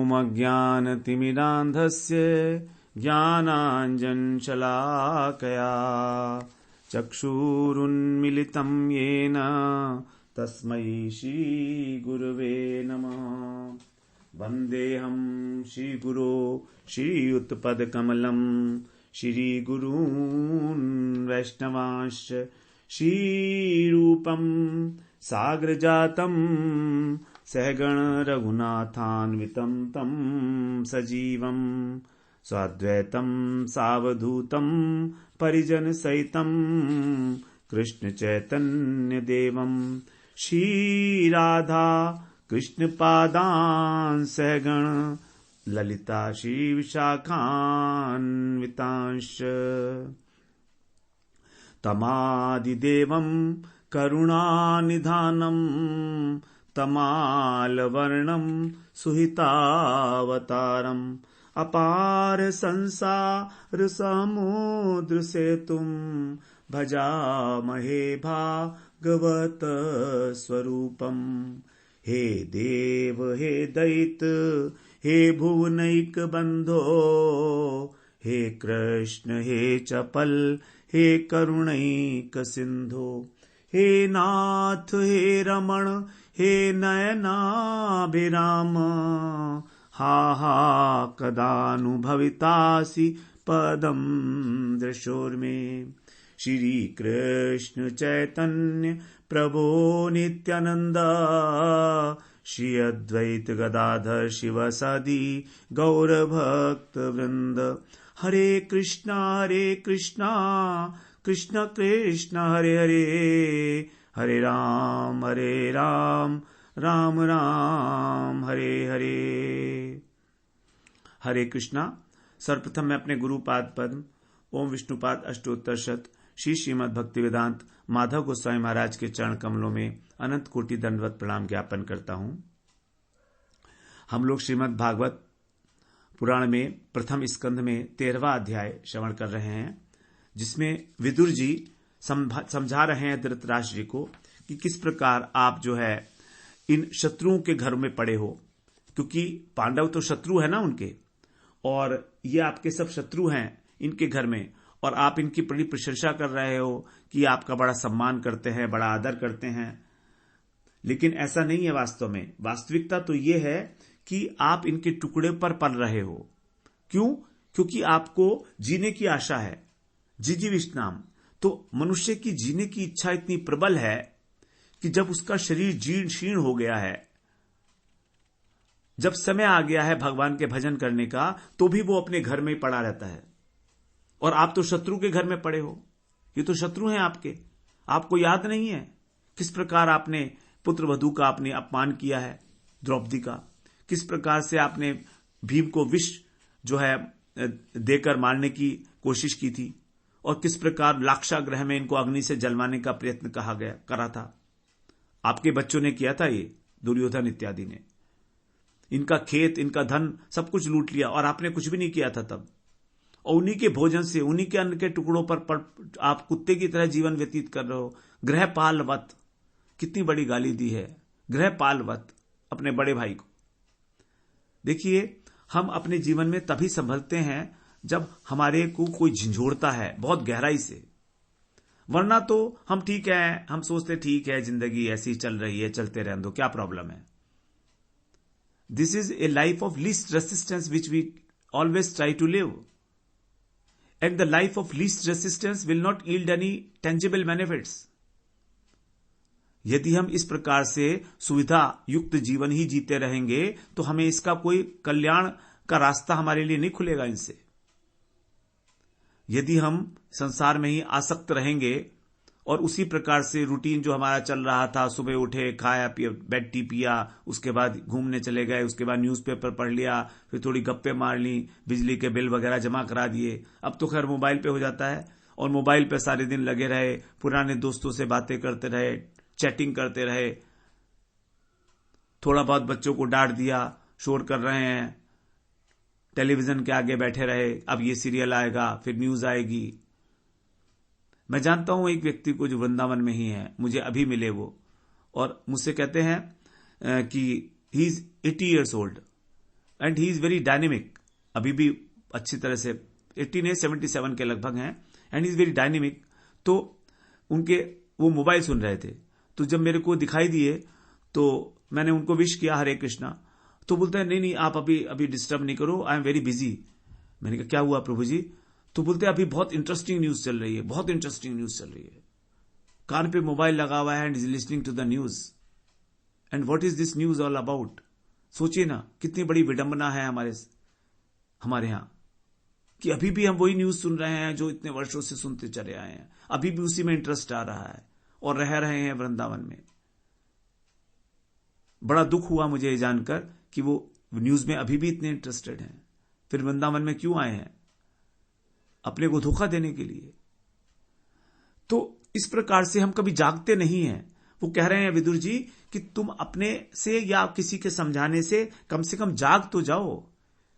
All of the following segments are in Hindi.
ओमज्ञानतिमिरान्धस्य ज्ञानाञ्जनशलाकया चक्षुरुन्मिलितं येन तस्मै श्रीगुरवे नमः। वन्देऽहं श्रीगुरो श्रीयुतपदकमलं श्रीगुरून् वैष्णवांश्च श्रीरूपं साग्रजातं सहगण रघुनाथान्वितं तं सजीवं साद्वैतं सावधूतं परिजनसहितं कृष्णचैतन्यदेवं श्रीराधा कृष्णपादान् सहगण ललिता श्रीविशाखान्वितांश्च तमादिदेवं करुणानिधानं तमालवर्णं सुहितावतारम् अपार संसार समुद्र सेतुं भजामहे भागवत स्वरूपम्। हे देव हे दैत हे भुवनैक बंधो हे कृष्ण हे चपल हे करुणैक सिंधो हे नाथ हे रमण हे नयनाभिराम हा हा कदानुभवितासि पदं दृशोर्मे। श्री कृष्ण चैतन्य प्रभो नित्यानंद श्री अद्वैत गदाधर शिवसदि गौर भक्त वृंद। हरे कृष्णा कृष्ण कृष्ण हरे हरे हरे राम राम राम हरे हरे। हरे कृष्णा। सर्वप्रथम मैं अपने गुरुपाद पद्म ओम विष्णुपाद अष्टोत्तर शत श्री श्रीमद् भक्ति वेदांत माधव गोस्वामी महाराज के चरण कमलों में अनंत कोटि दंडवत प्रणाम ज्ञापन करता हूं। हम लोग श्रीमद् भागवत पुराण में प्रथम स्कंध में 13वां अध्याय श्रवण कर रहे हैं, जिसमें विदुर जी समझा रहे हैं धृतराष्ट्र जी को कि किस प्रकार आप जो है इन शत्रुओं के घर में पड़े हो, क्योंकि पांडव तो शत्रु है ना उनके, और ये आपके सब शत्रु हैं इनके घर में, और आप इनकी बड़ी प्रशंसा कर रहे हो कि आपका बड़ा सम्मान करते हैं, बड़ा आदर करते हैं। लेकिन ऐसा नहीं है वास्तव में। वास्तविकता तो ये है कि आप इनके टुकड़े पर पल रहे हो। क्यों? क्योंकि आपको जीने की आशा है, जिजीविषनाम। तो मनुष्य की जीने की इच्छा इतनी प्रबल है कि जब उसका शरीर जीर्ण शीर्ण हो गया है, जब समय आ गया है भगवान के भजन करने का, तो भी वो अपने घर में ही पड़ा रहता है। और आप तो शत्रु के घर में पड़े हो। ये तो शत्रु हैं आपके। आपको याद नहीं है किस प्रकार आपने पुत्र वधू का आपने अपमान किया है, द्रौपदी का। किस प्रकार से आपने भीम को विष जो है देकर मारने की कोशिश की थी, और किस प्रकार लाक्षागृह में इनको अग्नि से जलवाने का प्रयत्न करा था। आपके बच्चों ने किया था ये, दुर्योधन इत्यादि ने। इनका खेत, इनका धन सब कुछ लूट लिया, और आपने कुछ भी नहीं किया था तब। और उन्हीं के भोजन से, उन्हीं के अन्न के टुकड़ों पर आप कुत्ते की तरह जीवन व्यतीत कर रहे हो। गृहपालवत, कितनी बड़ी गाली दी है, गृहपालवत, अपने बड़े भाई को। देखिए, हम अपने जीवन में तभी संभलते हैं जब हमारे को कोई झंझोड़ता है बहुत गहराई से। वरना तो हम ठीक है, हम सोचते ठीक है, जिंदगी ऐसी चल रही है, चलते रहने दो, क्या प्रॉब्लम है। This is a life of least resistance which we always try to live, and the life of least resistance will not yield any tangible benefits. यदि हम इस प्रकार से सुविधा युक्त जीवन ही जीते रहेंगे तो हमें इसका कोई कल्याण का रास्ता हमारे लिए नहीं खुलेगा इनसे। यदि हम संसार में ही आसक्त रहेंगे और उसी प्रकार से रूटीन जो हमारा चल रहा था, सुबह उठे, खाया पिया, बेड टी पिया, उसके बाद घूमने चले गए, उसके बाद न्यूज़पेपर पढ़ लिया, फिर थोड़ी गप्पे मार ली, बिजली के बिल वगैरह जमा करा दिए। अब तो खैर मोबाइल पे हो जाता है, और मोबाइल पे सारे दिन लगे रहे, पुराने दोस्तों से बातें करते रहे, चैटिंग करते रहे, थोड़ा बहुत बच्चों को डांट दिया, शोर कर रहे हैं, टेलीविजन के आगे बैठे रहे। अब ये सीरियल आएगा, फिर न्यूज आएगी। मैं जानता हूं एक व्यक्ति को जो वृंदावन में ही है, मुझे अभी मिले वो, और मुझसे कहते हैं कि he is 80 years old, and he is very dynamic, अभी भी अच्छी तरह से 77 के लगभग हैं, and he is very dynamic. तो उनके वो मोबाइल सुन रहे थे, तो जब मेरे को दिखाई दिए तो मैंने उनको विश किया हरे कृष्णा। तो बोलते हैं नहीं आप अभी डिस्टर्ब नहीं करो, आई एम वेरी बिजी। मैंने कहा क्या हुआ प्रभु जी? तो बोलते हैं अभी बहुत इंटरेस्टिंग न्यूज चल रही है, बहुत इंटरेस्टिंग न्यूज चल रही है। कान पे मोबाइल लगा हुआ है and is listening to the news, and what is this news all about? सोचिए ना कितनी बड़ी विडंबना है हमारे यहां, कि अभी भी हम वही न्यूज सुन रहे हैं जो इतने वर्षों से सुनते चले आए हैं, अभी भी उसी में इंटरेस्ट आ रहा है और रह रहे हैं वृंदावन में। बड़ा दुख हुआ मुझे ये जानकर कि वो न्यूज में अभी भी इतने इंटरेस्टेड हैं। फिर वृंदावन में क्यों आए हैं? अपने को धोखा देने के लिए। तो इस प्रकार से हम कभी जागते नहीं हैं। वो कह रहे हैं विदुर जी कि तुम अपने से या किसी के समझाने से कम जाग तो जाओ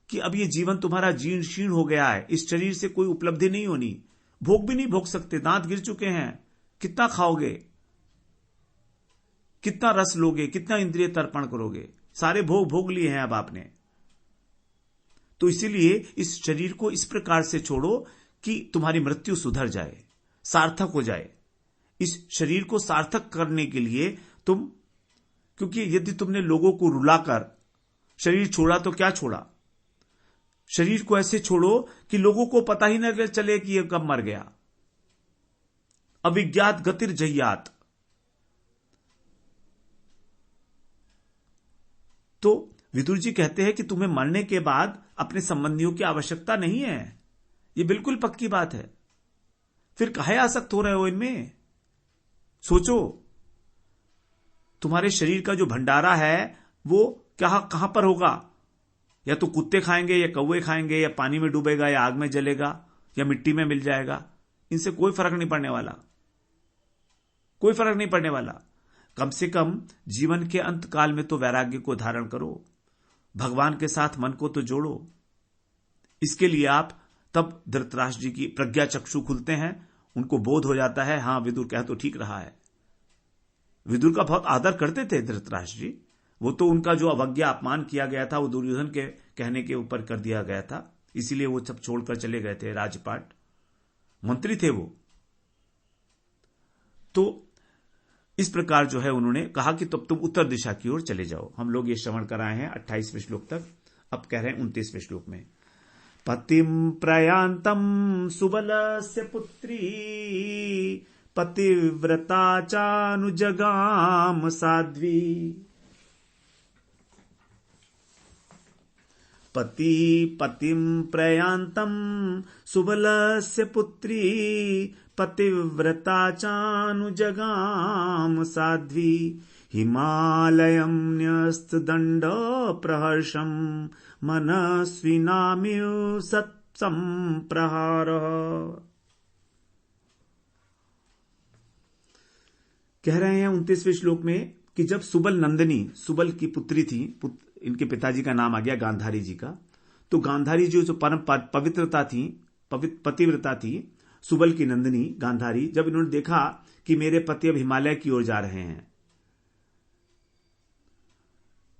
कि अब ये जीवन तुम्हारा जीर्ण शीर्ण हो गया है, इस शरीर से कोई उपलब्धि नहीं होनी, भोग भी नहीं भोग सकते, दांत गिर चुके हैं, कितना खाओगे, कितना रस लोगे, कितना इंद्रिय तर्पण करोगे, सारे भोग भोग लिए हैं अब आपने। तो इसीलिए इस शरीर को इस प्रकार से छोड़ो कि तुम्हारी मृत्यु सुधर जाए, सार्थक हो जाए। इस शरीर को सार्थक करने के लिए क्योंकि यदि तुमने लोगों को रुलाकर शरीर छोड़ा तो क्या छोड़ा? शरीर को ऐसे छोड़ो कि लोगों को पता ही न चले कि यह कब मर गया। अविज्ञात गतिर जहियात। तो विदुर जी कहते हैं कि तुम्हें मरने के बाद अपने संबंधियों की आवश्यकता नहीं है, यह बिल्कुल पक्की बात है। फिर काहे आसक्त हो रहे हो इनमें? सोचो, तुम्हारे शरीर का जो भंडारा है वो कहां पर होगा? या तो कुत्ते खाएंगे, या कौवे खाएंगे, या पानी में डूबेगा, या आग में जलेगा, या मिट्टी में मिल जाएगा। इनसे कोई फर्क नहीं पड़ने वाला, कोई फर्क नहीं पड़ने वाला। कम से कम जीवन के अंत काल में तो वैराग्य को धारण करो, भगवान के साथ मन को तो जोड़ो। इसके लिए आप तब धृतराष्ट्र जी की प्रज्ञा चक्षु खुलते हैं, उनको बोध हो जाता है हां विदुर कह तो ठीक रहा है। विदुर का बहुत आदर करते थे धृतराष्ट्र जी। वो तो उनका जो अवज्ञा अपमान किया गया था वो दुर्योधन के कहने के ऊपर कर दिया गया था, इसीलिए वो सब छोड़कर चले गए थे, राजपाट मंत्री थे वो। तो इस प्रकार जो है उन्होंने कहा कि तब तुम उत्तर दिशा की ओर चले जाओ। हम लोग ये श्रवण कराए हैं 28वें श्लोक तक, अब कह रहे हैं 29वें श्लोक में। पतिम प्रयांतम सुबलस्य पुत्री पतिव्रता चानुजगाम साध्वी। पतिम प्रयांतम सुबलस्य पुत्री पतिव्रता चानुजगाम साध्वी। हिमालयं न्यस्तदण्ड प्रहर्षं मनस्विनामिव सत्संप्रहारः। कह रहे हैं 29वें श्लोक में कि जब सुबल नंदिनी, सुबल की पुत्री थी, इनके पिताजी का नाम आ गया गांधारी जी का, तो गांधारी जी जो परम पवित्रता थी, पतिव्रता थी, सुबल की नंदिनी गांधारी, जब इन्होंने देखा कि मेरे पति अब हिमालय की ओर जा रहे हैं,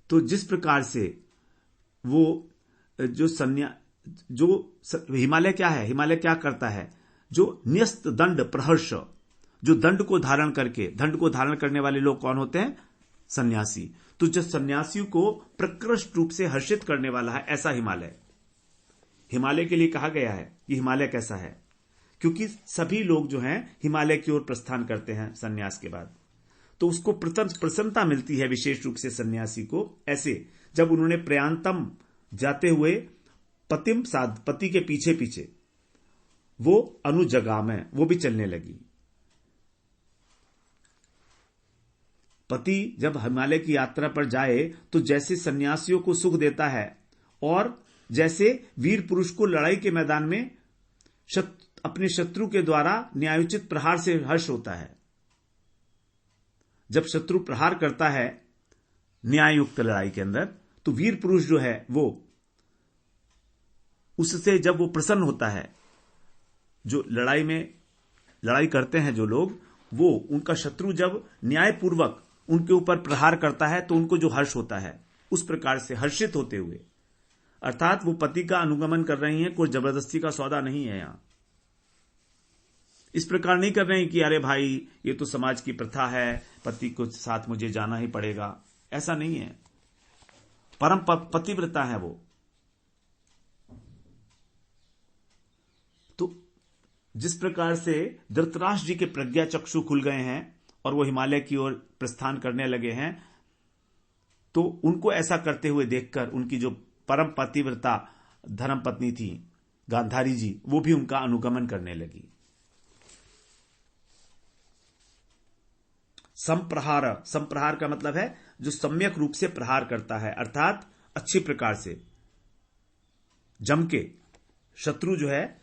तो जिस प्रकार से वो जो हिमालय क्या है, हिमालय क्या करता है? जो न्यस्त दंड प्रहर्ष, जो दंड को धारण करके, दंड को धारण करने वाले लोग कौन होते हैं? सन्यासी। तो जो सन्यासियों को प्रकृष्ट रूप से हर्षित करने वाला है, ऐसा हिमालय। हिमालय के लिए कहा गया है कि हिमालय कैसा है, क्योंकि सभी लोग जो हैं हिमालय की ओर प्रस्थान करते हैं सन्यास के बाद, तो उसको प्रसन्नता मिलती है विशेष रूप से सन्यासी को। ऐसे जब उन्होंने प्रयांतम जाते हुए पति के पीछे पीछे वो अनुजगाम है, वो भी चलने लगी। पति जब हिमालय की यात्रा पर जाए तो जैसे सन्यासियों को सुख देता है, और जैसे वीर पुरुष को लड़ाई के मैदान में अपने शत्रु के द्वारा न्यायोचित प्रहार से हर्ष होता है। जब शत्रु प्रहार करता है न्यायुक्त लड़ाई के अंदर, तो वीर पुरुष जो है वो उससे जब वो प्रसन्न होता है, जो लड़ाई करते हैं जो लोग, वो उनका शत्रु जब न्यायपूर्वक उनके ऊपर प्रहार करता है तो उनको जो हर्ष होता है, उस प्रकार से हर्षित होते हुए अर्थात वो पति का अनुगमन कर रही हैं, कोई जबरदस्ती का सौदा नहीं है यहां। इस प्रकार नहीं कर रहे हैं कि अरे भाई ये तो समाज की प्रथा है, पति को साथ मुझे जाना ही पड़ेगा, ऐसा नहीं है। परम पतिव्रता है वो। तो जिस प्रकार से धृतराष्ट्र जी के प्रज्ञा चक्षु खुल गए हैं और वो हिमालय की ओर प्रस्थान करने लगे हैं, तो उनको ऐसा करते हुए देखकर उनकी जो परम पतिव्रता धर्मपत्नी थी गांधारी जी, वो भी उनका अनुगमन करने लगी। संप्रहार का मतलब है जो सम्यक रूप से प्रहार करता है, अर्थात अच्छी प्रकार से जम के शत्रु जो है,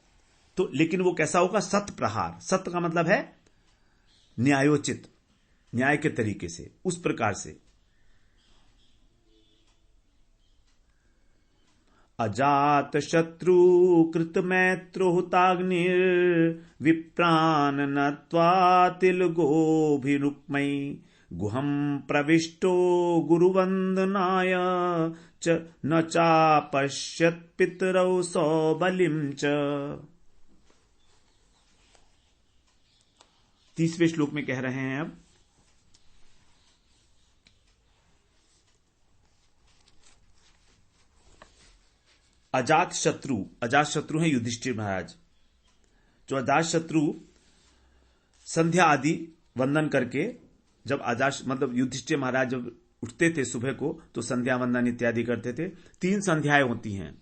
तो लेकिन वो कैसा होगा? सत प्रहार। सत्य का मतलब है न्यायोचित, न्याय के तरीके से, उस प्रकार से। अजात शत्रु कृत मैत्रो हुताग्निर विप्रान नत्वा तिलगोभिरुक्मयी गुहम प्रविष्टो गुरुवंदनाय च न चापश्यत् पितरौ सौबलिं च। 30वें श्लोक में कह रहे हैं अब, अजात शत्रु हैं युधिष्ठिर महाराज। जो अजात शत्रु संध्या आदि वंदन करके, जब मतलब युधिष्ठिर महाराज जब उठते थे सुबह को तो संध्या वंदन इत्यादि करते थे। 3 संध्याएं होती हैं।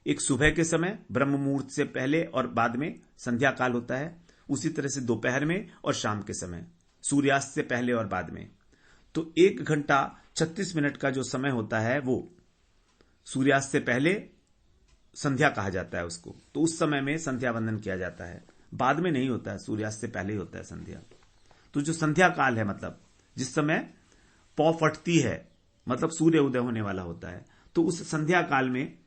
एक सुबह के समय ब्रह्म मुहूर्त से पहले और बाद में संध्या काल होता है, उसी तरह से दोपहर में और शाम के समय सूर्यास्त से पहले और बाद में। तो 1 घंटा 36 मिनट का जो समय होता है वो सूर्यास्त से पहले संध्या कहा जाता है उसको। तो उस समय में संध्या वंदन किया जाता है, बाद में नहीं होता है, सूर्यास्त से पहले ही होता है संध्या। तो जो संध्या काल है, मतलब जिस समय पौ फटती है, मतलब सूर्य उदय होने वाला होता है, तो उस संध्या काल में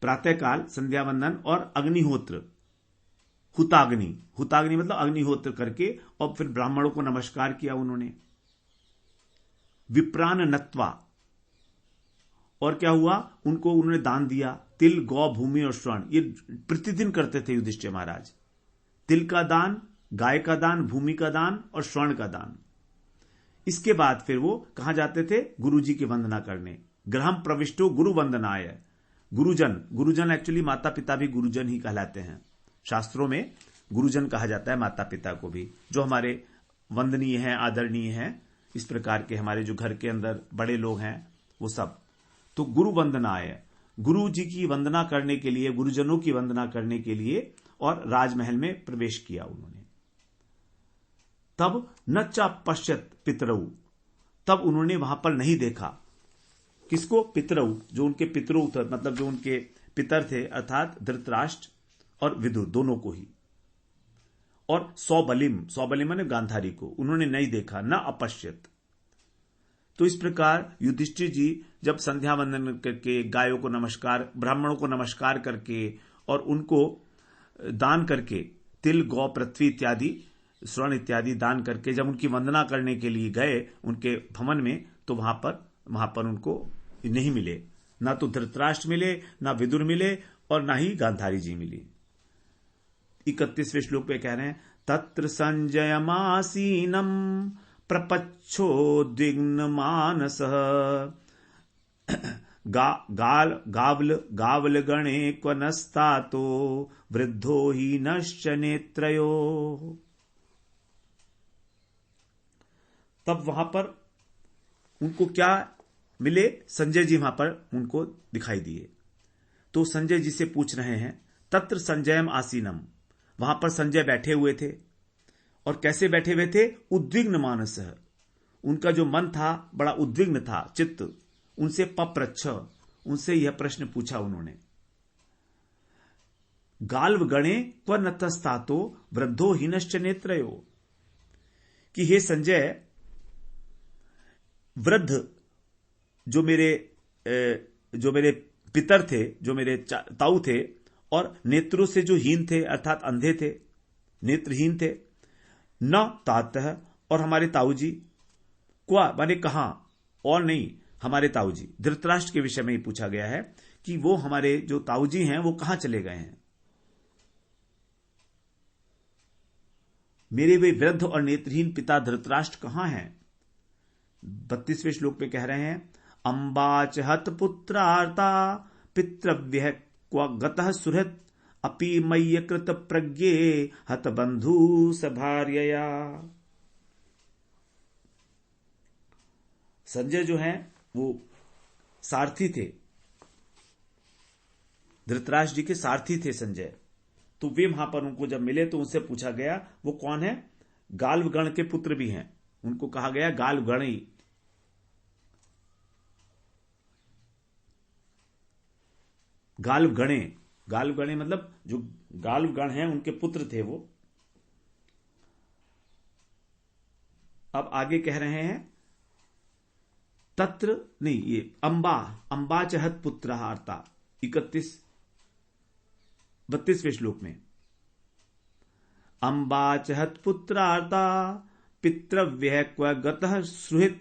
प्रातः काल संध्या वंदन और अग्निहोत्र, हुताग्नि मतलब अग्निहोत्र करके और फिर ब्राह्मणों को नमस्कार किया उन्होंने। विप्रान नत्वा, और क्या हुआ? उनको उन्होंने दान दिया, तिल, गौ, भूमि और स्वर्ण। ये प्रतिदिन करते थे युधिष्ठिर महाराज। तिल का दान, गाय का दान, भूमि का दान और स्वर्ण का दान। इसके बाद फिर वो कहां जाते थे? गुरु जी की वंदना करने। गृहम प्रविष्टो गुरु वंदनाय। गुरुजन एक्चुअली माता पिता भी गुरुजन ही कहलाते हैं। शास्त्रों में गुरुजन कहा जाता है माता पिता को भी, जो हमारे वंदनीय हैं, आदरणीय हैं, इस प्रकार के हमारे जो घर के अंदर बड़े लोग हैं वो सब। तो गुरु वंदनाय, गुरु जी की वंदना करने के लिए, गुरुजनों की वंदना करने के लिए और राजमहल में प्रवेश किया उन्होंने। तब न चा पश्यत पितरऊ, तब उन्होंने वहां पर नहीं देखा। किसको? पितरऊ, जो उनके पितरों थे, मतलब जो उनके पितर थे, अर्थात धृतराष्ट्र और विदुर, दोनों को ही। और सौबलिम माने गांधारी को उन्होंने नहीं देखा, न अपश्यत। तो इस प्रकार युधिष्ठिर जी जब संध्या वंदन करके, गायों को नमस्कार, ब्राह्मणों को नमस्कार करके और उनको दान करके, तिल, गौ, पृथ्वी इत्यादि, स्वर्ण इत्यादि दान करके जब उनकी वंदना करने के लिए गए उनके भवन में, तो वहां पर उनको नहीं मिले। ना तो धृतराष्ट्र मिले, ना विदुर मिले और ना ही गांधारी जी मिली। 31वें श्लोक पे कह रहे हैं, तत्र संजयमासीनम प्रपच्छोद्विग्न मानसः गावल गणे क्वनस्तातो वृद्धो ही नश्च नेत्रयो। तब वहां पर उनको क्या मिले? संजय जी वहां पर उनको दिखाई दिए। तो संजय जी से पूछ रहे हैं, तत्र संजयम आसीनम, वहां पर संजय बैठे हुए थे। और कैसे बैठे हुए थे? उद्विग्न मानस, उनका जो मन था बड़ा उद्विग्न था, चित्त। उनसे पप्रच्छ, उनसे यह प्रश्न पूछा उन्होंने, गाल्व गणे क्व नतस्तातो वृद्धो हीनश्च नेत्रयो, कि हे संजय, वृद्ध जो मेरे पितर थे, जो मेरे ताऊ थे, और नेत्रों से जो हीन थे, अर्थात अंधे थे, नेत्रहीन थे, न तात, और हमारे ताऊ जी, क्वा माने कहां, और नहीं, हमारे ताऊजी धृतराष्ट्र के विषय में ही पूछा गया है कि वो हमारे जो ताऊजी हैं वो कहां चले गए हैं। मेरे वे वृद्ध और नेत्रहीन पिता धृतराष्ट्र कहां हैं। 32वें श्लोक में कह रहे हैं, अंबाच हत पुत्रार्ता पितृव्य क्व गतः सुहृत अपि मय्य कृत प्रज्ञे हत बंधु सभार्यया। संजय जो हैं वो सारथी थे, धृतराष्ट्र जी के सारथी थे संजय। तो वे वहां पर उनको जब मिले तो उनसे पूछा गया वो कौन है। गाल्वगण के पुत्र भी हैं, उनको कहा गया गाल्वगणी। गाल्वगणे मतलब जो गाल्वगण हैं उनके पुत्र थे वो। अब आगे कह रहे हैं तत्र नहीं, ये अंबा चहत पुत्र आर्ता 32वें श्लोक में, अंबा चहत पुत्रार्ता पितृव्य क्व गतः सुहृत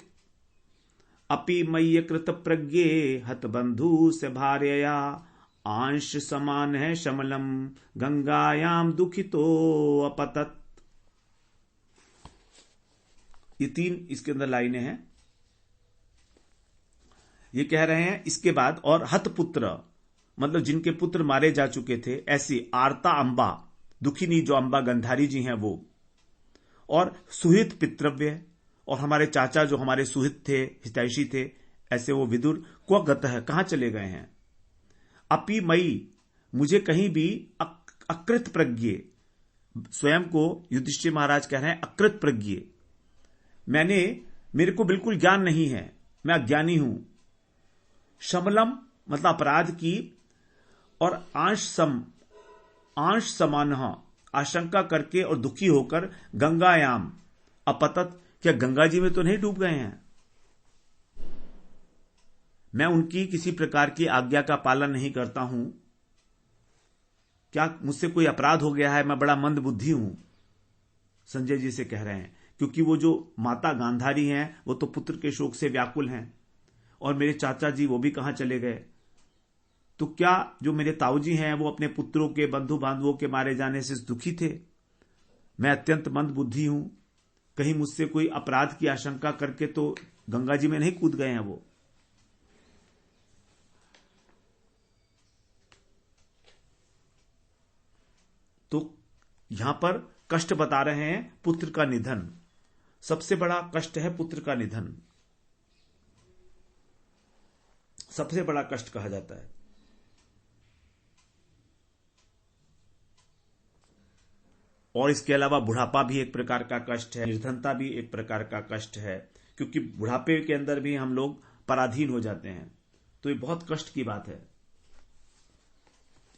अपि मय्य कृत प्रज्ञे हत बंधु से भार्यया आंश समान है शमलम गंगायाम दुखितो अपतत। ये 3 इसके अंदर लाइनें हैं। ये कह रहे हैं इसके बाद और हत पुत्र मतलब जिनके पुत्र मारे जा चुके थे, ऐसी आर्ता अंबा दुखिनी जो अंबा गंधारी जी हैं वो, और सुहित पितृव्य और हमारे चाचा जो हमारे सुहित थे, हितैषी थे, ऐसे वो विदुर क्व गतः कहां चले गए हैं। अपि मई मुझे कहीं भी अकृत प्रज्ञे, स्वयं को युधिष्ठिर महाराज कह रहे हैं अकृत प्रज्ञे, मेरे को बिल्कुल ज्ञान नहीं है, मैं अज्ञानी हूं। शमलम मतलब अपराध की, और आंश समान आशंका करके और दुखी होकर गंगायाम अपतत, क्या गंगा जी में तो नहीं डूब गए हैं। मैं उनकी किसी प्रकार की आज्ञा का पालन नहीं करता हूं, क्या मुझसे कोई अपराध हो गया है, मैं बड़ा मंद बुद्धि हूं, संजय जी से कह रहे हैं। क्योंकि वो जो माता गांधारी हैं वो तो पुत्र के शोक से व्याकुल हैं, और मेरे चाचा जी वो भी कहां चले गए। तो क्या जो मेरे ताऊजी हैं वो अपने पुत्रों के बंधु बांधवों के मारे जाने से दुखी थे। मैं अत्यंत मंद बुद्धि हूं, कहीं मुझसे कोई अपराध की आशंका करके तो गंगा जी में नहीं कूद गए हैं वो। तो यहां पर कष्ट बता रहे हैं पुत्र का निधन, सबसे बड़ा कष्ट है पुत्र का निधन, सबसे बड़ा कष्ट कहा जाता है। और इसके अलावा बुढ़ापा भी एक प्रकार का कष्ट है, निर्धनता भी एक प्रकार का कष्ट है, क्योंकि बुढ़ापे के अंदर भी हम लोग पराधीन हो जाते हैं, तो ये बहुत कष्ट की बात है।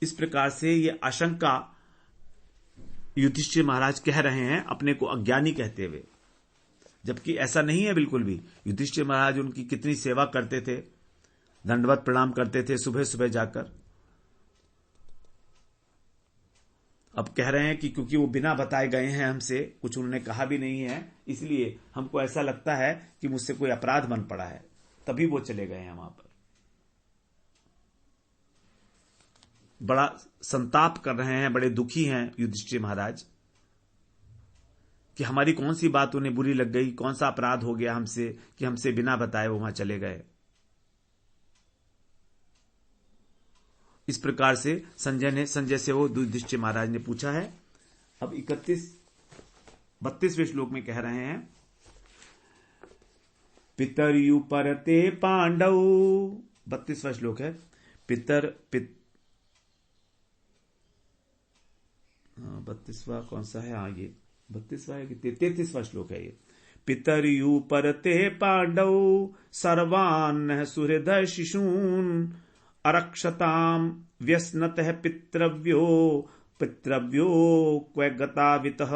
इस प्रकार से ये आशंका युधिष्ठिर महाराज कह रहे हैं अपने को अज्ञानी कहते हुए, जबकि ऐसा नहीं है बिल्कुल भी। युधिष्ठिर महाराज उनकी कितनी सेवा करते थे, दंडवत प्रणाम करते थे सुबह सुबह जाकर। अब कह रहे हैं कि क्योंकि वो बिना बताए गए हैं हमसे, कुछ उन्होंने कहा भी नहीं है, इसलिए हमको ऐसा लगता है कि मुझसे कोई अपराध बन पड़ा है, तभी वो चले गए हैं वहां पर। बड़ा संताप कर रहे हैं, बड़े दुखी हैं युधिष्ठिर महाराज कि हमारी कौन सी बात उन्हें बुरी लग गई, कौन सा अपराध हो गया हमसे कि हमसे बिना बताए वो वहां चले गए। इस प्रकार से संजय से वो युधिष्ठिर महाराज ने पूछा है। अब 32वें श्लोक में कह रहे हैं, पितरयु परते पांडव, 32वां श्लोक है। 32वां कौन सा है, ये 32वां है कि 33वां श्लोक है ये। पितरयु परते पांडव सर्वान् सुहृदय शिशून् अरक्षताम व्यसनतः पितृव्यो क्व गतावितः।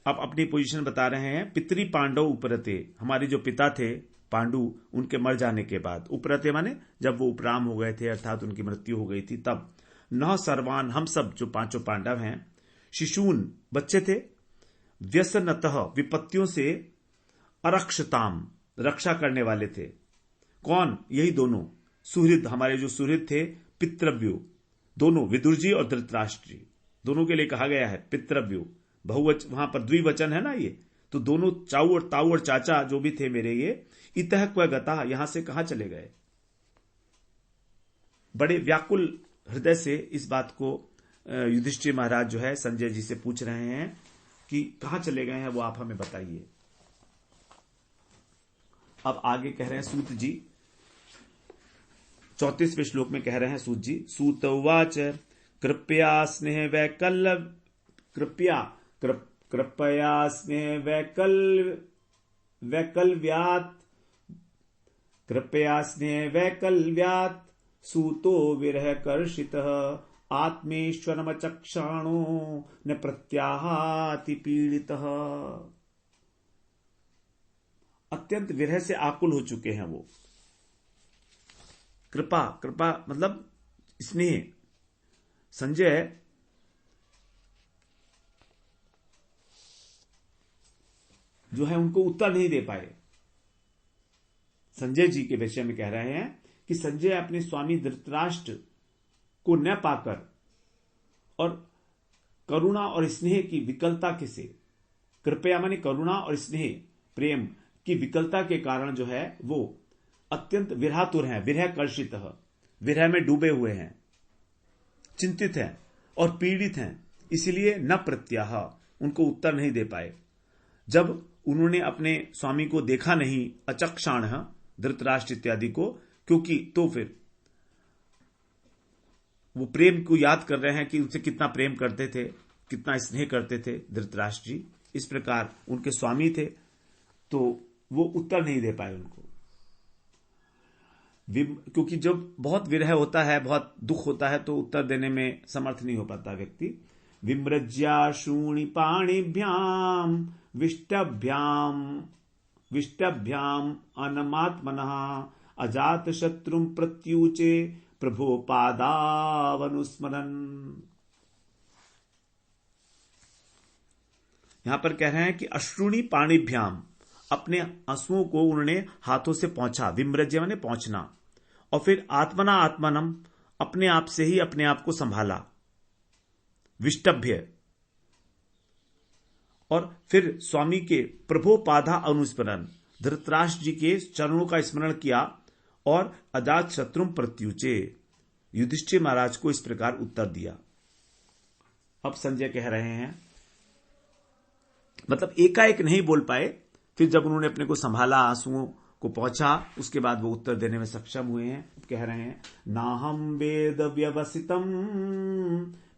अब अपनी पोजीशन बता रहे हैं। पितरी पांडव उपरते, हमारे जो पिता थे पांडु, उनके मर जाने के बाद, उपरते माने जब वो उपराम हो गए थे, अर्थात उनकी मृत्यु हो गई थी, तब न सर्वान हम सब जो 5 पांडव हैं, शिशून बच्चे थे, व्यसनतः विपत्तियों से, अरक्षताम रक्षा करने वाले थे। कौन? यही दोनों सुहृद, हमारे जो सुहृद थे पितृव्यो, दोनों विदुर जी और धृतराष्ट्र जी, दोनों के लिए कहा गया है पितृव्यो। बहुवचन, वहां पर द्विवचन है ना ये, तो दोनों चाऊ और ताऊ और चाचा जो भी थे मेरे, ये इतः क्व गता, यहां से कहां चले गए। बड़े व्याकुल हृदय से इस बात को युधिष्ठिर महाराज जो है संजय जी से पूछ रहे हैं कि कहां चले गए हैं, वो आप हमें बताइए। अब आगे कह रहे हैं सूत जी, 34वें श्लोक में कह रहे हैं सूत जी, सूत उवाच कृपया स्नेह वैकल्य, कृपया स्नेह वैकल्व्यात्, कृपया स्नेह वैकल्व्यात् सूतो विरह कर्षितः आत्मेश्वरमचक्षाणो न प्रत्याहाति पीड़ितः। अत्यंत विरह से आकुल हो चुके हैं वो। कृपा, कृपा मतलब स्नेह। संजय जो है उनको उत्तर नहीं दे पाए। संजय जी के विषय में कह रहे हैं कि संजय अपने स्वामी धृतराष्ट्र को न पाकर और करुणा और स्नेह की विकलता के से, कृपया माने करुणा और स्नेह प्रेम की विकलता के कारण जो है वो अत्यंत विरहातुर हैं, विरह कर्षित, विरह में डूबे हुए हैं, चिंतित हैं और पीड़ित हैं, इसलिए न प्रत्याह, उनको उत्तर नहीं दे पाए। जब उन्होंने अपने स्वामी को देखा नहीं, अचक्षाण धृतराष्ट्र इत्यादि को, क्योंकि तो फिर वो प्रेम को याद कर रहे हैं कि उनसे कितना प्रेम करते थे, कितना स्नेह करते थे धृतराष्ट्र जी, इस प्रकार उनके स्वामी थे, तो वो उत्तर नहीं दे पाए उनको। क्योंकि जब बहुत विरह होता है, बहुत दुख होता है, तो उत्तर देने में समर्थ नहीं हो पाता व्यक्ति। विमृज्या शूणि पाणिभ्याम विष्टभ्याम अनमात्मनः अजात शत्रुम प्रत्युचे प्रभो पादावनुस्मरन्। यहां पर कह रहे हैं कि अश्रुणी पाणिभ्याम, अपने आंसुओं को उन्होंने हाथों से पहुंचा, विमृज्य माने पहुंचना, और फिर आत्मना आत्मनम, अपने आप से ही अपने आप को संभाला, विष्टभ्य, और फिर स्वामी के प्रभो पादा अनुस्मरण, धृतराष्ट्र जी के चरणों का स्मरण किया, और अजात शत्रुम प्रत्युचे, युधिष्ठिर महाराज को इस प्रकार उत्तर दिया। अब संजय कह रहे हैं, मतलब एकाएक नहीं बोल पाए, फिर जब उन्होंने अपने को संभाला, आंसुओं को पहुंचा, उसके बाद वो उत्तर देने में सक्षम हुए हैं। कह रहे हैं, नाहम वेद व्यवसितम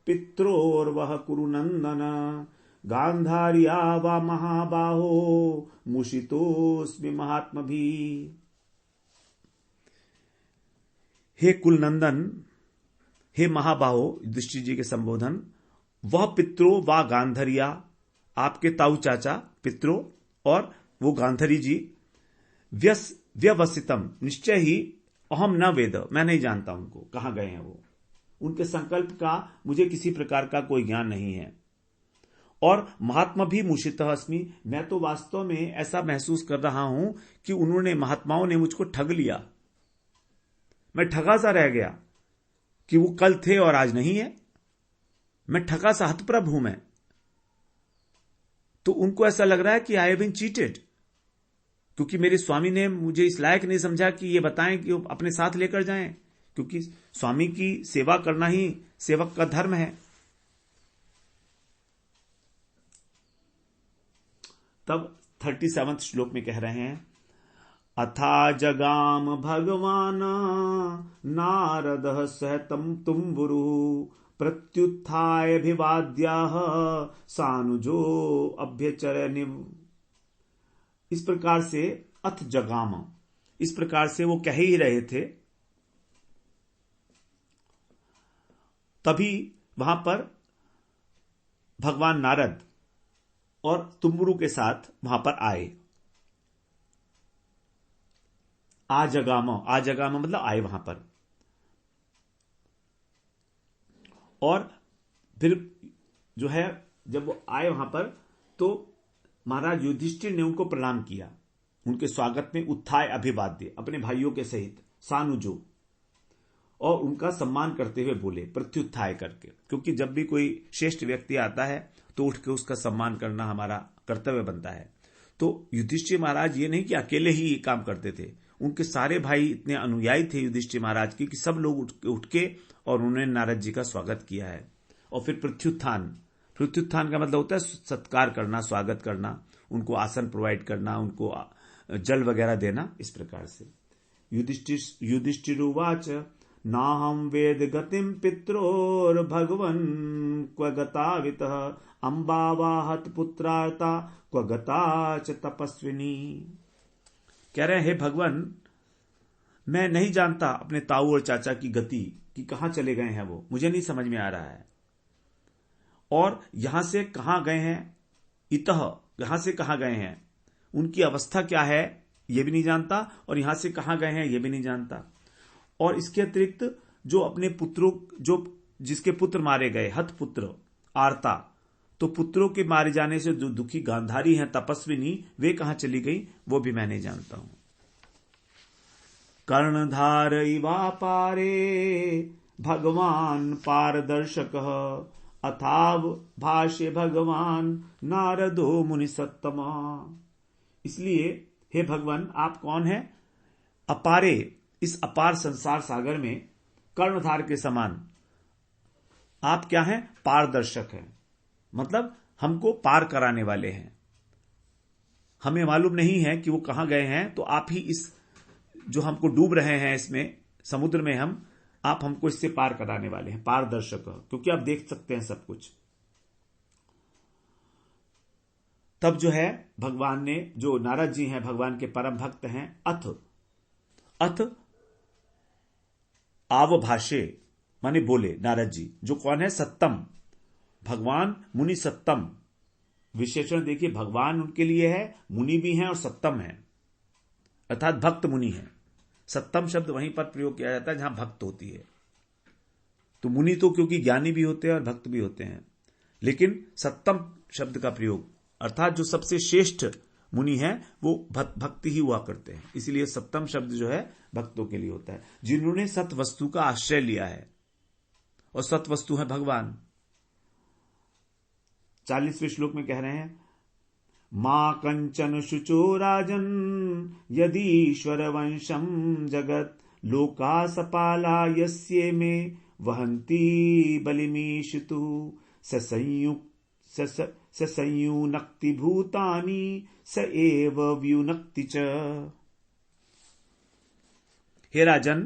पित्रोर्वह कुरुनंदन गांधार्या वा महाबाहो मुषितोस्मि महात्मभी। हे कुलनंदन, हे महाबाहो, युधिष्ठिर जी के संबोधन, वह पित्रो वा गांधरिया, आपके ताऊ चाचा पित्रो और वो गांधरी जी, व्यवसितम, निश्चय ही, अहम न वेद, मैं नहीं जानता उनको कहां गए हैं वो, उनके संकल्प का मुझे किसी प्रकार का कोई ज्ञान नहीं है। और महात्मा भी मुषितः अस्मि, मैं तो वास्तव में ऐसा महसूस कर रहा हूं कि उन्होंने, महात्माओं ने मुझको ठग लिया, मैं ठगा सा रह गया कि वो कल थे और आज नहीं है, मैं ठगा सा, हतप्रभ हूं मैं। तो उनको ऐसा लग रहा है कि आई हैव बीन चीटेड, क्योंकि मेरे स्वामी ने मुझे इस लायक नहीं समझा कि ये बताएं कि वो अपने साथ लेकर जाएं, क्योंकि स्वामी की सेवा करना ही सेवक का धर्म है। तब 37वें श्लोक में कह रहे हैं, अथा जगाम भगवान नारदः सहतं तुम्बुरु प्रत्युत्थायाभिवाद्याः सानुजो अभ्यचरनिव। इस प्रकार से अथ जगाम, इस प्रकार से वो कह ही रहे थे, तभी वहां पर भगवान नारद और तुम्बुरु के साथ वहां पर आए। आजगाम मतलब आए वहां पर, और फिर जो है जब वो आए वहां पर, तो महाराज युधिष्ठिर ने उनको प्रणाम किया। उनके स्वागत में उत्थाय अभिवाद्य, अपने भाइयों के सहित सानुजो, और उनका सम्मान करते हुए बोले, प्रत्युत्थाय करके, क्योंकि जब भी कोई श्रेष्ठ व्यक्ति आता है तो उठ के उसका सम्मान करना हमारा कर्तव्य बनता है। तो युधिष्ठिर महाराज ये नहीं कि अकेले ही ये काम करते थे, उनके सारे भाई इतने अनुयायी थे युधिष्ठिर महाराज की कि सब लोग उठ के और उन्होंने नारद जी का स्वागत किया है। और फिर प्रत्युत्थान, प्रत्युत्थान का मतलब होता है सत्कार करना, स्वागत करना, उनको आसन प्रोवाइड करना, उनको जल वगैरह देना, इस प्रकार से। युधिष्ठिरुवाच नाहं वेद गतिम पित्रोर भगवन् क्व गतावितः अम्बावाहत पुत्रार्ता क्व गता च तपस्विनी। कह रहे हैं, हे भगवान, मैं नहीं जानता अपने ताऊ और चाचा की गति कि कहां चले गए हैं, वो मुझे नहीं समझ में आ रहा है, और यहां से कहां गए हैं, इतः यहां से कहां गए हैं, उनकी अवस्था क्या है ये भी नहीं जानता, और यहां से कहां गए हैं ये भी नहीं जानता। और इसके अतिरिक्त जो अपने पुत्रों, जो जिसके पुत्र मारे गए, हत पुत्र आर्ता, तो पुत्रों के मारे जाने से जो दुखी गांधारी हैं तपस्विनी, वे कहां चली गई वो भी मैं नहीं जानता हूं। कर्णधार इवा पारे भगवान पारदर्शक अथाव भाष्य भगवान नारदो मुनि सत्तमा। इसलिए हे भगवान, आप कौन हैं? अपारे, इस अपार संसार सागर में कर्णधार के समान आप क्या हैं? पारदर्शक हैं, मतलब हमको पार कराने वाले हैं। हमें मालूम नहीं है कि वो कहां गए हैं, तो आप ही इस जो हमको डूब रहे हैं इसमें समुद्र में आप हमको इससे पार कराने वाले हैं, पारदर्शक, क्योंकि आप देख सकते हैं सब कुछ। तब जो है भगवान ने, जो नारद जी हैं भगवान के परम भक्त हैं, अथ आवभाषे माने बोले नारद जी, जो कौन है? सत्तम, भगवान मुनि सत्तम। विशेषण देखिए, भगवान उनके लिए है, मुनि भी हैं और सत्तम है, अर्थात भक्त मुनि है। सत्तम शब्द वहीं पर प्रयोग किया जाता है जहां भक्त होती है। तो मुनि तो क्योंकि ज्ञानी भी होते हैं और भक्त भी होते हैं, लेकिन सत्तम शब्द का प्रयोग अर्थात जो सबसे श्रेष्ठ मुनि है वो भक्ति ही हुआ करते हैं, इसलिए सप्तम शब्द जो है भक्तों के लिए होता है, जिन्होंने सत वस्तु का आश्रय लिया है, और सत वस्तु है भगवान। 40वें श्लोक में कह रहे हैं, मां कंचन शुचो राजन यदीश्वर वंशम जगत लोका सपाला यस्ये में वहंती बलिमीशतु संयुनक्ति भूतानि स एव व्युनक्ति च। हे राजन,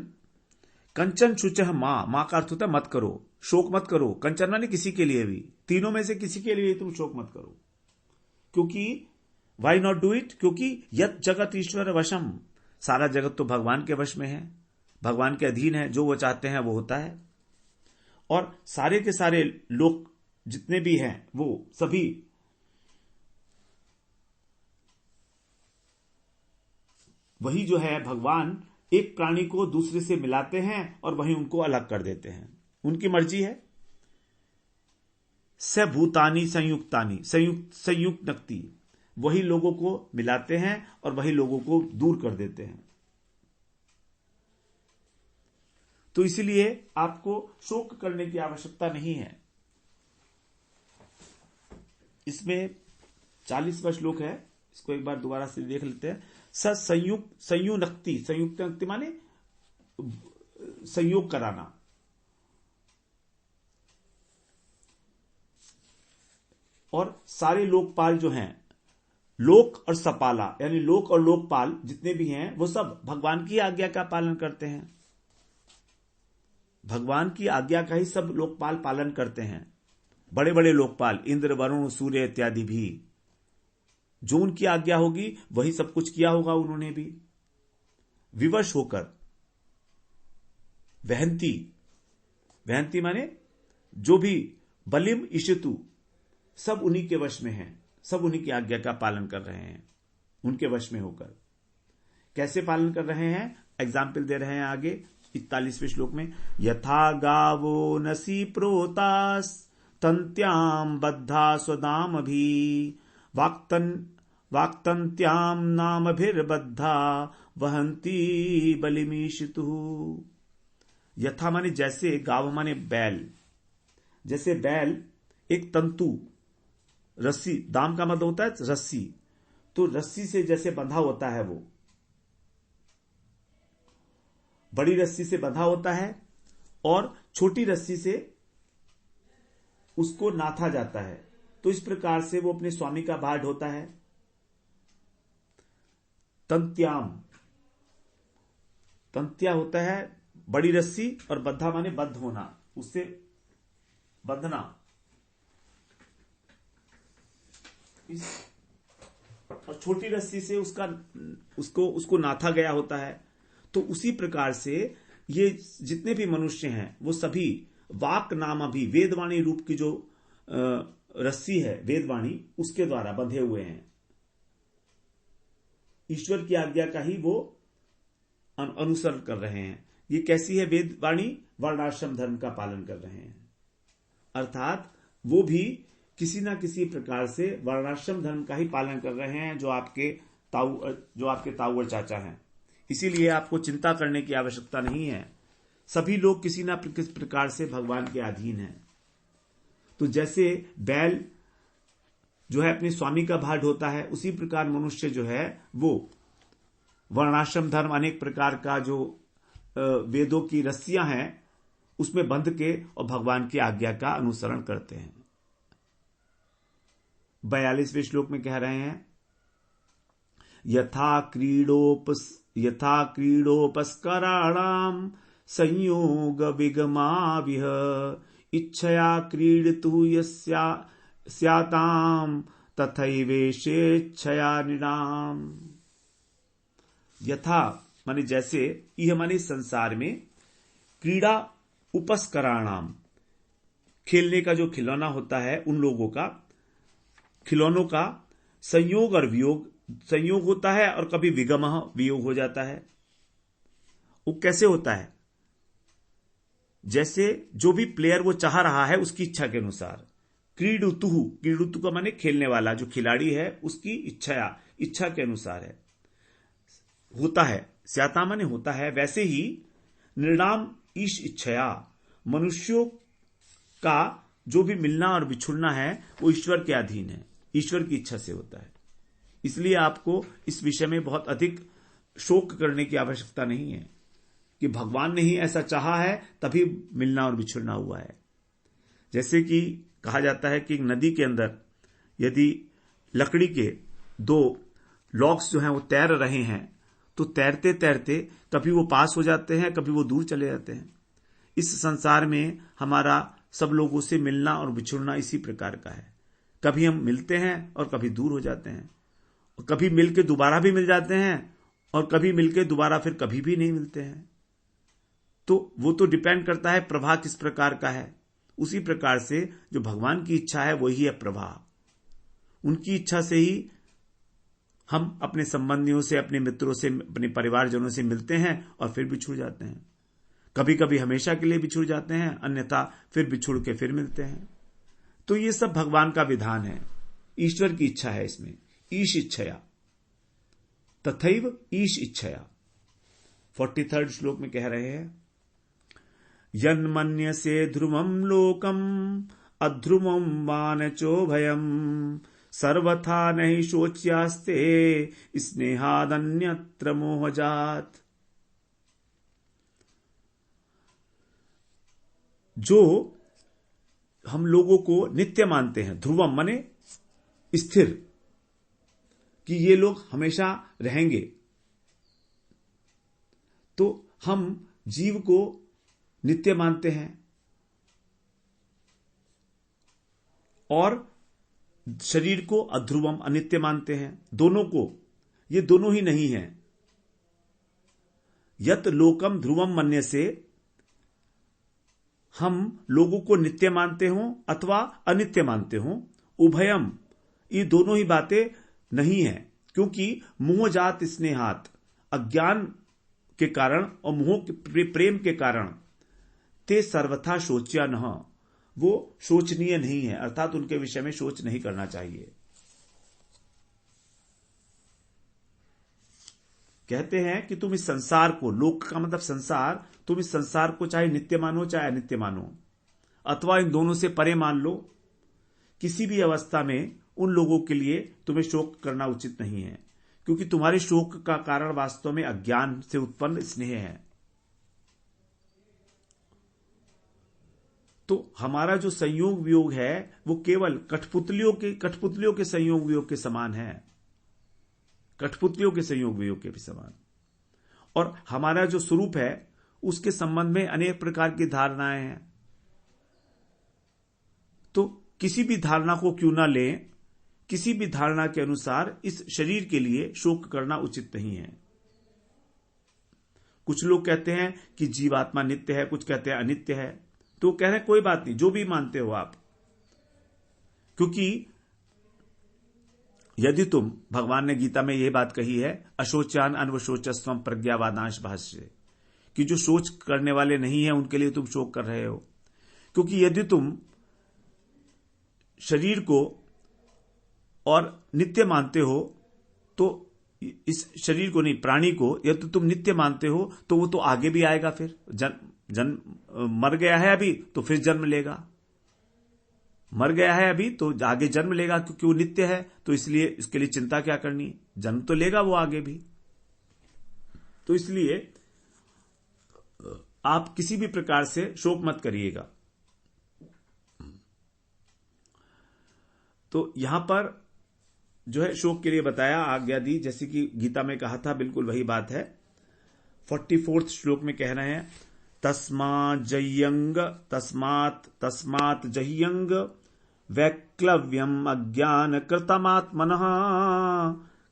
कंचन शुचः मां का अर्थ होता है मत करो, शोक मत करो। कंचन माने किसी के लिए भी, तीनों में से किसी के लिए तुम शोक मत करो, क्योंकि वाई नॉट डू इट, क्योंकि यत जगत ईश्वर वशम, सारा जगत तो भगवान के वश में है, भगवान के अधीन है, जो वो चाहते हैं वो होता है। और सारे के सारे लोग जितने भी हैं वो सभी वही जो है भगवान एक प्राणी को दूसरे से मिलाते हैं और वही उनको अलग कर देते हैं, उनकी मर्जी है। स भूतानी संयुक्तानी, संयुक्त नक्ति, वही लोगों को मिलाते हैं और वही लोगों को दूर कर देते हैं। तो इसलिए आपको शोक करने की आवश्यकता नहीं है। इसमें 40वां श्लोक है, इसको एक बार दोबारा से देख लेते हैं। संयुक्ति, संयुक्त नक्ति माने संयोग कराना। और सारे लोकपाल जो हैं, लोक और सपाला यानी लोक और लोकपाल जितने भी हैं वो सब भगवान की आज्ञा का पालन करते हैं। भगवान की आज्ञा का ही सब लोकपाल पालन करते हैं। बड़े बड़े लोकपाल, इंद्र वरुण सूर्य इत्यादि भी, जो उनकी आज्ञा होगी वही सब कुछ किया होगा उन्होंने भी। विवश होकर, वहंती माने जो भी, बलिम इशितु, सब उन्हीं के वश में हैं, सब उन्हीं की आज्ञा का पालन कर रहे हैं, उनके वश में होकर। कैसे पालन कर रहे हैं? एग्जाम्पल दे रहे हैं आगे 41वें श्लोक में। यथा गावो नसी प्रोतास तंत्याम बद्धा स्वदाम भी वाक्तन वाक्तंत्याम नामभिर्बद्धा वहंती बलिमीशितु। यथा माने जैसे, गाव माने बैल, जैसे बैल एक तंतु रस्सी, दाम का मतलब होता है रस्सी, तो रस्सी से जैसे बंधा होता है, वो बड़ी रस्सी से बंधा होता है और छोटी रस्सी से उसको नाथा जाता है, तो इस प्रकार से वो अपने स्वामी का भार ढोता है। तंत्याम, तंत्या होता है बड़ी रस्सी, और बद्धा माने बद्ध होना, उससे बंधना। और छोटी रस्सी से उसको नाथा गया होता है। तो उसी प्रकार से ये जितने भी मनुष्य हैं वो सभी वाक नाम अभी वेदवाणी रूप की जो रस्सी है वेदवाणी, उसके द्वारा बंधे हुए हैं। ईश्वर की आज्ञा का ही वो अनुसरण कर रहे हैं। ये कैसी है वेदवाणी? वर्णाश्रम धर्म का पालन कर रहे हैं, अर्थात वो भी किसी ना किसी प्रकार से वर्णाश्रम धर्म का ही पालन कर रहे हैं, जो आपके ताऊ और चाचा हैं। इसीलिए आपको चिंता करने की आवश्यकता नहीं है। सभी लोग किसी ना किसी प्रकार से भगवान के अधीन हैं। तो जैसे बैल जो है अपने स्वामी का भार ढोता है, उसी प्रकार मनुष्य जो है वो वर्णाश्रम धर्म अनेक प्रकार का जो वेदों की रस्सियां हैं उसमें बंध के और भगवान की आज्ञा का अनुसरण करते हैं। 42वें श्लोक में कह रहे हैं, यथा क्रीडोपस्कराणाम संयोग विगमाविह इच्छया क्रीडतु स्याताम तथैवेशेच्छया निराम। यथा माने जैसे, यह माने संसार में, क्रीड़ा उपस्कराणाम खेलने का जो खिलौना होता है उन लोगों का, खिलौनों का संयोग और वियोग, संयोग होता है और कभी विगमः वियोग हो जाता है। वो कैसे होता है? जैसे जो भी प्लेयर वो चाह रहा है उसकी इच्छा के अनुसार। क्रीडुतु का माने खेलने वाला, जो खिलाड़ी है उसकी इच्छा के अनुसार है, होता है। स्याता माने होता है। वैसे ही निर्णाम ईश इच्छया, मनुष्यों का जो भी मिलना और बिछुड़ना है वो ईश्वर के अधीन है, ईश्वर की इच्छा से होता है। इसलिए आपको इस विषय में बहुत अधिक शोक करने की आवश्यकता नहीं है कि भगवान ने ही ऐसा चाहा है तभी मिलना और बिछुड़ना हुआ है। जैसे कि कहा जाता है कि नदी के अंदर यदि लकड़ी के 2 लॉक्स जो हैं वो तैर रहे हैं, तो तैरते तैरते कभी वो पास हो जाते हैं, कभी वो दूर चले जाते हैं। इस संसार में हमारा सब लोगों से मिलना और बिछुड़ना इसी प्रकार का है। कभी हम मिलते हैं और कभी दूर हो जाते हैं, और कभी मिलके दोबारा भी मिल जाते हैं और कभी मिलके दोबारा फिर कभी भी नहीं मिलते हैं। तो वो तो डिपेंड करता है प्रवाह किस प्रकार का है। उसी प्रकार से जो भगवान की इच्छा है वही है प्रवाह। उनकी इच्छा से ही हम अपने संबंधियों से, अपने मित्रों से, अपने परिवारजनों से मिलते हैं और फिर बिछुड़ जाते हैं। कभी कभी हमेशा के लिए बिछुड़ जाते हैं, अन्यथा फिर बिछुड़ के फिर मिलते हैं। तो ये सब भगवान का विधान है, ईश्वर की इच्छा है इसमें। ईश इच्छया तथैव ईश इच्छया। 43rd श्लोक में कह रहे हैं, यन्मन्यसे ध्रुवं लोकम अध्रुवं वानचो भयम सर्वथा नहीं शोच्यास्ते स्नेहादन्यत्र मोहजात। जो हम लोगों को नित्य मानते हैं, ध्रुवम माने स्थिर, कि ये लोग हमेशा रहेंगे, तो हम जीव को नित्य मानते हैं और शरीर को अध्रुवम अनित्य मानते हैं। दोनों को, ये दोनों ही नहीं है। यत लोकम ध्रुवम मन्य से हम लोगों को नित्य मानते हों अथवा अनित्य मानते हों, उभयम, ये दोनों ही बातें नहीं है। क्योंकि मोहजात स्नेहात, अज्ञान के कारण और मोह के प्रेम के कारण, ते सर्वथा शोच्या न, वो शोचनीय नहीं है, अर्थात उनके विषय में शोच नहीं करना चाहिए। कहते हैं कि तुम इस संसार को, लोक का मतलब संसार, तुम इस संसार को चाहे नित्य मानो चाहे अनित्य मानो, अथवा इन दोनों से परे मान लो, किसी भी अवस्था में उन लोगों के लिए तुम्हें शोक करना उचित नहीं है, क्योंकि तुम्हारे शोक का कारण वास्तव में अज्ञान से उत्पन्न स्नेह है। तो हमारा जो संयोग वियोग है वो केवल कठपुतलियों के संयोग वियोग के समान है, कठपुतलियों के संयोग वियोग के भी समान। और हमारा जो स्वरूप है उसके संबंध में अनेक प्रकार की धारणाएं हैं। तो किसी भी धारणा को क्यों ना लें, किसी भी धारणा के अनुसार इस शरीर के लिए शोक करना उचित नहीं है। कुछ लोग कहते हैं कि जीवात्मा नित्य है, कुछ कहते हैं अनित्य है। तो कह रहे हैं कोई बात नहीं, जो भी मानते हो आप, क्योंकि यदि तुम, भगवान ने गीता में यह बात कही है, अशोचान अनवशोचस्वम प्रज्ञावादांश भाष्य, कि जो शोच करने वाले नहीं है उनके लिए तुम शोक कर रहे हो। क्योंकि यदि तुम शरीर को और नित्य मानते हो, तो इस शरीर को नहीं, प्राणी को यदि तुम नित्य मानते हो तो वो तो आगे भी आएगा। फिर जन्म मर गया है अभी तो फिर जन्म लेगा, मर गया है अभी तो आगे जन्म लेगा, क्योंकि वो नित्य है। तो इसलिए इसके लिए चिंता क्या करनी, जन्म तो लेगा वो आगे भी। तो इसलिए आप किसी भी प्रकार से शोक मत करिएगा। तो यहां पर जो है शोक के लिए बताया, आज्ञा दी, जैसे कि गीता में कहा था, बिल्कुल वही बात है। 44वें श्लोक में कह रहे हैं, तस्मात् जह्यंग वैक्लव्यम अज्ञान कृतमात्मनः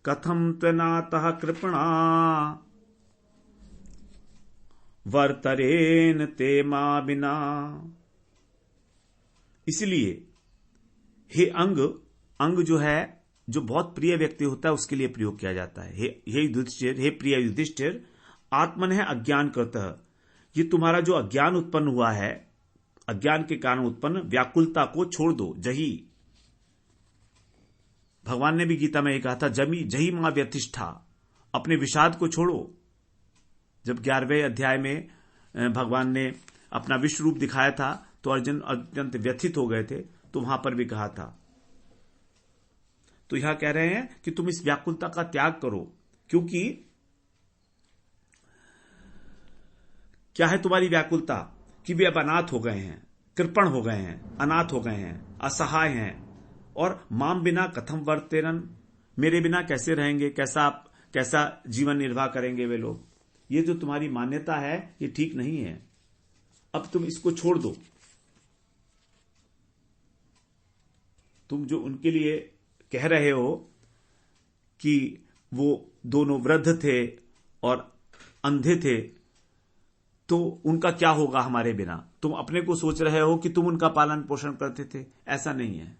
कथम त्वनातः कृपणा वर्तरेन ते मा बिना। इसलिए हे अंग जो है, जो बहुत प्रिय व्यक्ति होता है उसके लिए प्रयोग किया जाता है। हे युधिष्ठिर, हे प्रिय युधिष्ठिर, आत्मन है अज्ञान कृतः, ये तुम्हारा जो अज्ञान उत्पन्न हुआ है, अज्ञान के कारण उत्पन्न व्याकुलता को छोड़ दो। जही, भगवान ने भी गीता में कहा था, जही मां व्यतिष्ठा, अपने विषाद को छोड़ो। जब 11वें अध्याय में भगवान ने अपना विश्व रूप दिखाया था तो अर्जुन अत्यंत व्यथित हो गए थे, तो वहां पर भी कहा था। तो यहां कह रहे हैं कि तुम इस व्याकुलता का त्याग करो, क्योंकि क्या है तुम्हारी व्याकुलता, कि वे अब अनाथ हो गए हैं, कृपण हो गए हैं, अनाथ हो गए हैं, असहाय हैं, और माम बिना कथम वर्तेरन, मेरे बिना कैसे रहेंगे, कैसा जीवन निर्वाह करेंगे वे लोग। ये जो तुम्हारी मान्यता है ये ठीक नहीं है, अब तुम इसको छोड़ दो। तुम जो उनके लिए कह रहे हो कि वो दोनों वृद्ध थे और अंधे थे, तो उनका क्या होगा हमारे बिना। तुम अपने को सोच रहे हो कि तुम उनका पालन पोषण करते थे, ऐसा नहीं है।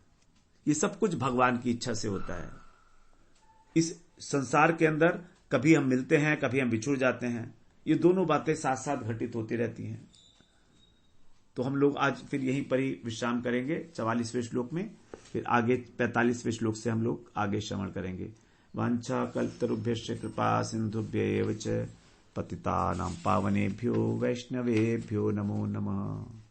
ये सब कुछ भगवान की इच्छा से होता है। इस संसार के अंदर कभी हम मिलते हैं, कभी हम बिछुड़ जाते हैं, ये दोनों बातें साथ साथ घटित होती रहती हैं। तो हम लोग आज फिर यहीं पर ही विश्राम करेंगे 44वें श्लोक में, फिर आगे 45वें श्लोक से हम लोग आगे श्रवण करेंगे। वांछा कल्पतरुभ्यश्च कृपा सिंधुभ्यैव च पतितानां पावनेभ्यो वैष्णवेभ्यो नमो नमः।